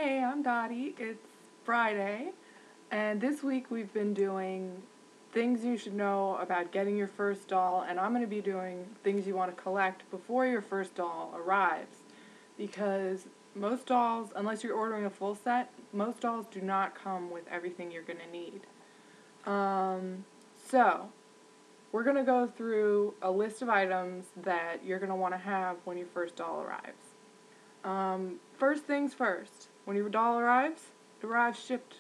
Hey, I'm Dottie. It's Friday, and this week we've been doing things you should know about getting your first doll, and I'm going to be doing things you want to collect before your first doll arrives. Because most dolls, unless you're ordering a full set, most dolls do not come with everything you're going to need. So, we're going to go through a list of items that you're going to want to have when your first doll arrives. First things first, when your doll arrives, it arrives shipped,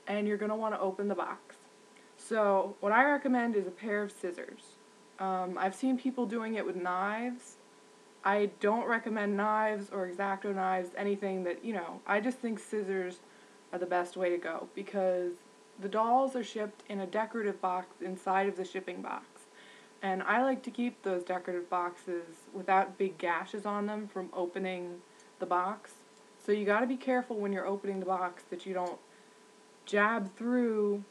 and you're going to want to open the box. So what I recommend is a pair of scissors. I've seen people doing it with knives. I don't recommend knives or X-Acto knives, anything that, I just think scissors are the best way to go because the dolls are shipped in a decorative box inside of the shipping box. And I like to keep those decorative boxes without big gashes on them from opening the box. So you got to be careful when you're opening the box that you don't jab through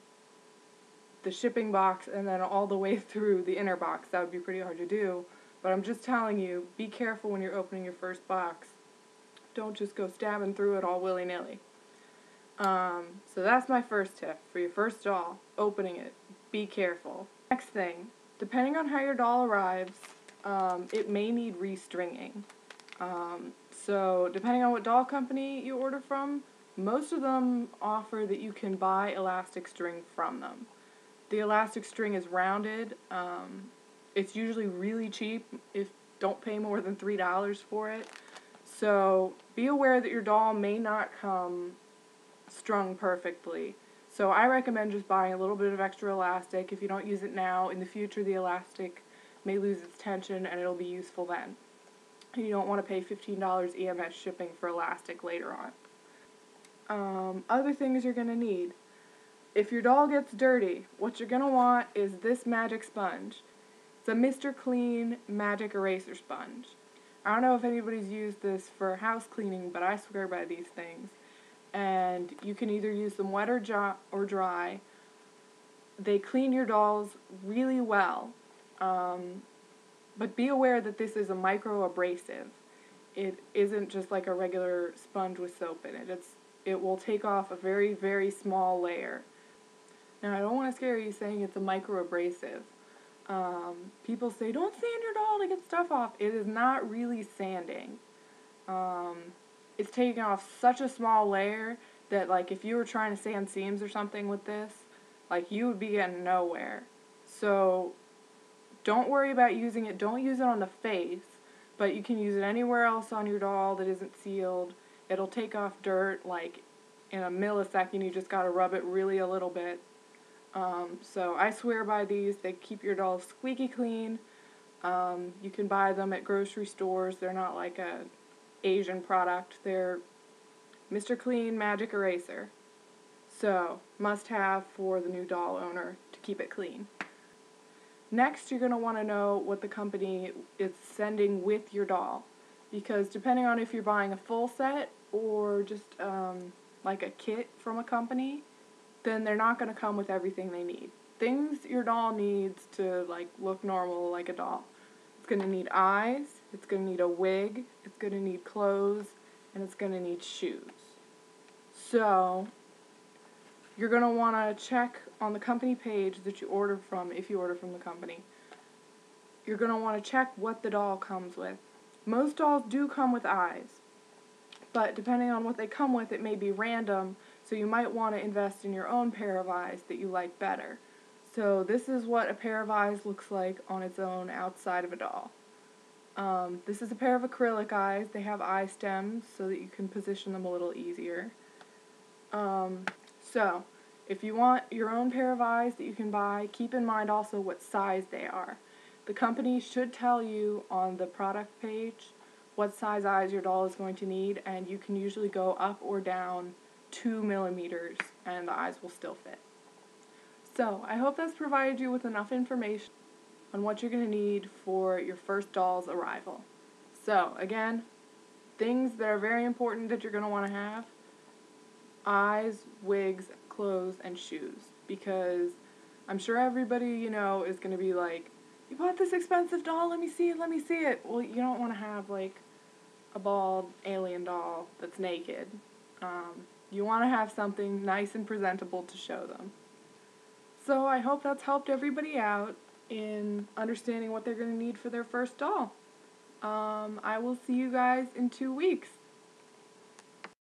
the shipping box and then all the way through the inner box. That would be pretty hard to do. But I'm just telling you, be careful when you're opening your first box. Don't just go stabbing through it all willy-nilly. So that's my first tip. For your first doll, opening it, be careful. Next thing, depending on how your doll arrives, it may need restringing. So depending on what doll company you order from, most of them offer that you can buy elastic string from them. The elastic string is rounded. It's usually really cheap. Don't pay more than $3 for it. So be aware that your doll may not come strung perfectly. So I recommend just buying a little bit of extra elastic. If you don't use it now, in the future the elastic may lose its tension and it'll be useful then. You don't want to pay $15 EMS shipping for elastic later on. Other things you're going to need. If your doll gets dirty, what you're going to want is this magic sponge. It's a Mr. Clean magic eraser sponge. I don't know if anybody's used this for house cleaning, but I swear by these things. And you can either use them wet or dry. They clean your dolls really well. But be aware that this is a micro-abrasive. It isn't just like a regular sponge with soap in it. It will take off a very, very small layer. Now, I don't want to scare you saying it's a micro-abrasive. People say, don't sand your doll to get stuff off. It is not really sanding. It's taking off such a small layer that, like, if you were trying to sand seams or something with this, like, you would be getting nowhere. So don't worry about using it. Don't use it on the face, but you can use it anywhere else on your doll that isn't sealed. It'll take off dirt, like, in a millisecond. You just got to rub it really a little bit. So I swear by these. They keep your dolls squeaky clean. You can buy them at grocery stores. They're not like a Asian product. They're Mr. Clean Magic Eraser. So, must have for the new doll owner to keep it clean. Next, you're going to want to know what the company is sending with your doll. Because depending on if you're buying a full set or just like a kit from a company, then they're not going to come with everything they need. Things your doll needs to look normal like a doll. It's going to need eyes, it's going to need a wig, it's going to need clothes, and it's going to need shoes. So you're going to want to check on the company page that you order from, if you order from the company. You're going to want to check what the doll comes with. Most dolls do come with eyes, but depending on what they come with, it may be random, so you might want to invest in your own pair of eyes that you like better. So this is what a pair of eyes looks like on its own outside of a doll. This is a pair of acrylic eyes. They have eye stems so that you can position them a little easier. So, if you want your own pair of eyes that you can buy, keep in mind also what size they are. The company should tell you on the product page what size eyes your doll is going to need, and you can usually go up or down 2 millimeters and the eyes will still fit. So, I hope that's provided you with enough information on what you're going to need for your first doll's arrival. So, again, things that are very important that you're going to want to have: eyes, wigs, clothes, and shoes. Because I'm sure everybody, is going to be like, you bought this expensive doll, let me see it. Well, you don't want to have, a bald alien doll that's naked. You want to have something nice and presentable to show them. So I hope that's helped everybody out in understanding what they're going to need for their first doll. I will see you guys in 2 weeks.